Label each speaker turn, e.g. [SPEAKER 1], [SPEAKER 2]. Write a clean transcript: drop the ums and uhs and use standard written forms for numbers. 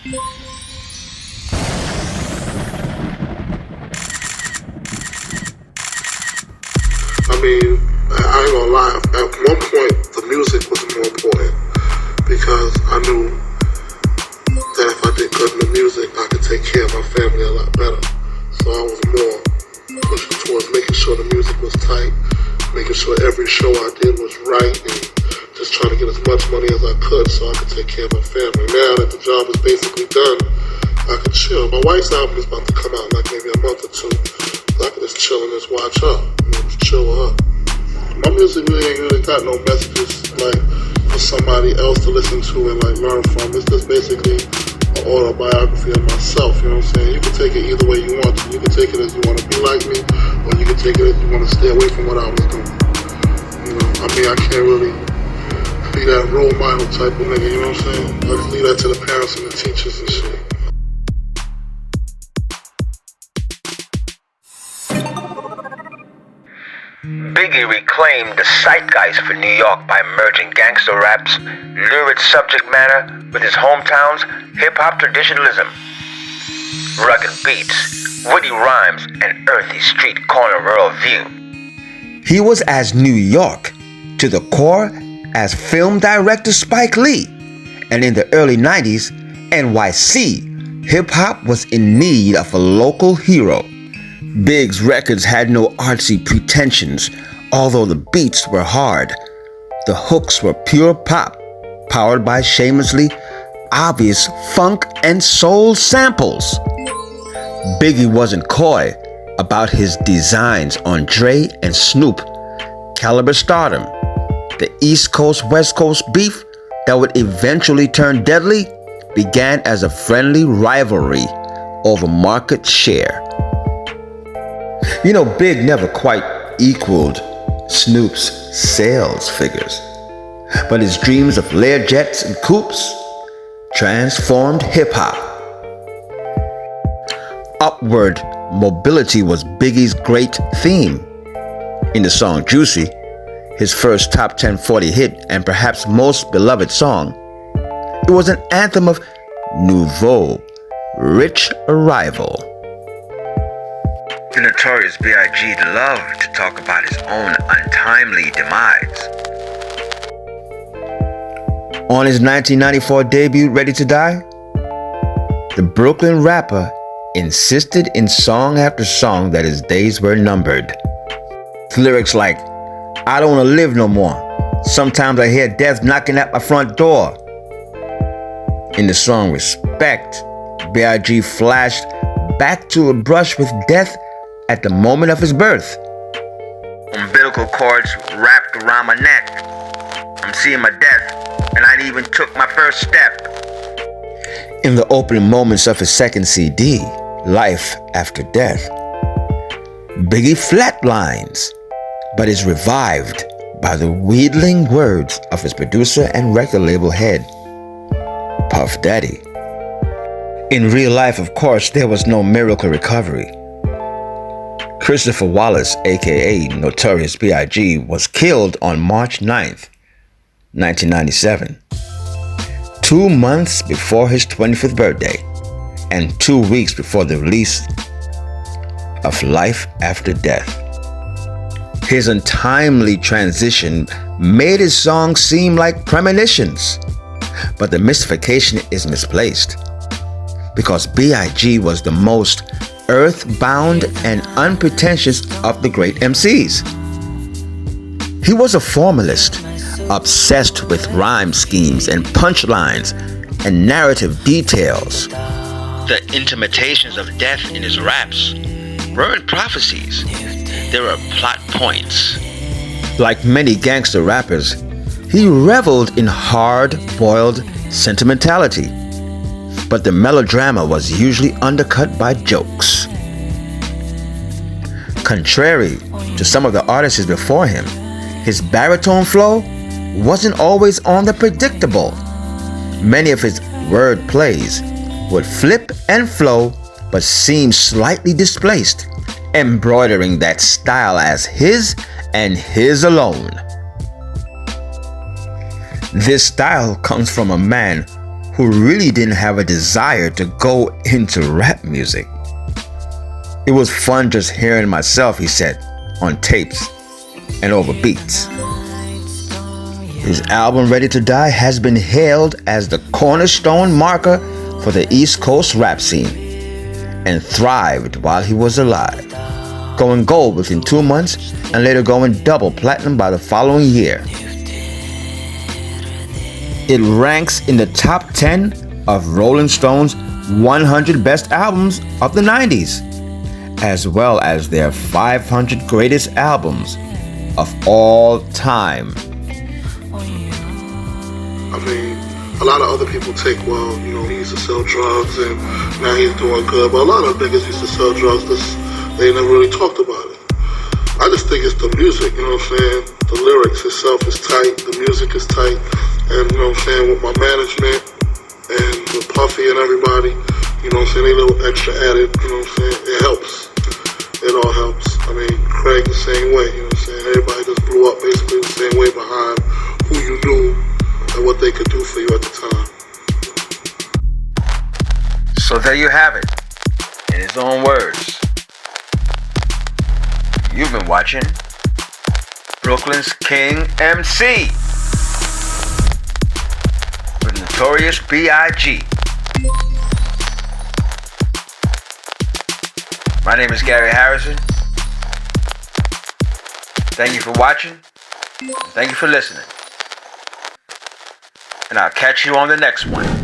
[SPEAKER 1] I mean, I ain't gonna lie, at one point the music was more important because I knew that if I did good in the music, I could take care of my family a lot better. So I was more pushing towards making sure the music was tight, making sure every show I did was right, and just trying to get as much money as I could so I could take care of my family. Now that the job is basically done, I can chill. My wife's album is about to come out in like maybe a month or two. So I can just chill and just watch her, just chill with her. My music really ain't really got no messages like for somebody else to listen to and like learn from. It's just basically an autobiography of myself, you know what I'm saying? You can take it either way you want to. You can take it as you want to be like me, or you can take it as you want to stay away from what I was doing. You know, I mean, I can't really be that role model type of nigga, you know what I'm saying? I just leave that to the parents and the teachers and shit.
[SPEAKER 2] Biggie reclaimed the zeitgeist for New York by merging gangster rap's lurid subject matter with his hometown's hip-hop traditionalism. Rugged beats, witty rhymes, and earthy street corner rural view.
[SPEAKER 3] He was as New York to the core as film director Spike Lee. And in the early 90s, NYC, hip-hop was in need of a local hero. Big's records had no artsy pretensions, although the beats were hard. The hooks were pure pop, powered by shamelessly obvious funk and soul samples. Biggie wasn't coy about his designs on Dre and Snoop. Caliber stardom, the East Coast West Coast beef that would eventually turn deadly, began as a friendly rivalry over market share. You know, Big never quite equaled Snoop's sales figures, but his dreams of Learjets and coupes transformed hip-hop. Upward mobility was Biggie's great theme. In the song Juicy, his first top 10 40 hit and perhaps most beloved song, it was an anthem of nouveau, rich arrival.
[SPEAKER 2] The Notorious B.I.G. loved to talk about his own untimely demise.
[SPEAKER 3] On his 1994 debut, Ready to Die, the Brooklyn rapper insisted in song after song that his days were numbered. Lyrics like, "I don't want to live no more. Sometimes I hear death knocking at my front door." In the song Respect, B.I.G. flashed back to a brush with death at the moment of his birth.
[SPEAKER 2] Umbilical cords wrapped around my neck. I'm seeing my death, and I even took my first step.
[SPEAKER 3] In the opening moments of his second CD, Life After Death, Biggie flatlines, but is revived by the wheedling words of his producer and record label head, Puff Daddy. In real life, of course, there was no miracle recovery. Christopher Wallace, aka Notorious B.I.G, was killed on March 9th, 1997, 2 months before his 25th birthday, and 2 weeks before the release of Life After Death. His untimely transition made his songs seem like premonitions, but the mystification is misplaced, because B.I.G. was the most earthbound and unpretentious of the great MCs. He was a formalist, obsessed with rhyme schemes and punchlines and narrative details. The intimations of death in his raps weren't prophecies, they were plot points. Like many gangster rappers, he reveled in hard-boiled sentimentality, but the melodrama was usually undercut by jokes. Contrary to some of the artists before him, his baritone flow wasn't always on the predictable. Many of his word plays would flip and flow but seem slightly displaced, embroidering that style as his and his alone. This style comes from a man who really didn't have a desire to go into rap music. It was fun just hearing myself, he said, on tapes and over beats. His album Ready to Die has been hailed as the cornerstone marker for the East Coast rap scene and thrived while he was alive, going gold within 2 months and later going double platinum by the following year. It ranks in the top 10 of Rolling Stone's 100 best albums of the 90s, as well as their 500 greatest albums of all time.
[SPEAKER 1] I mean, a lot of other people take, well, you know, he used to sell drugs and now he's doing good, but a lot of niggas used to sell drugs, they never really talked about it. I just think it's the music, you know what I'm saying? The lyrics itself is tight, the music is tight, and you know what I'm saying, with my management and with Puffy and everybody, you know what I'm saying, they a little extra added, you know what I'm saying, it helps. It all helps. I mean, Craig the same way, you know what I'm saying, everybody just blew up basically the same way behind who you knew and what they could do for you at the time.
[SPEAKER 3] So there you have it, in his own words. You've been watching Brooklyn's King Emcee with Notorious B.I.G. My name is Gary Harrison. Thank you for watching. Thank you for listening. And I'll catch you on the next one.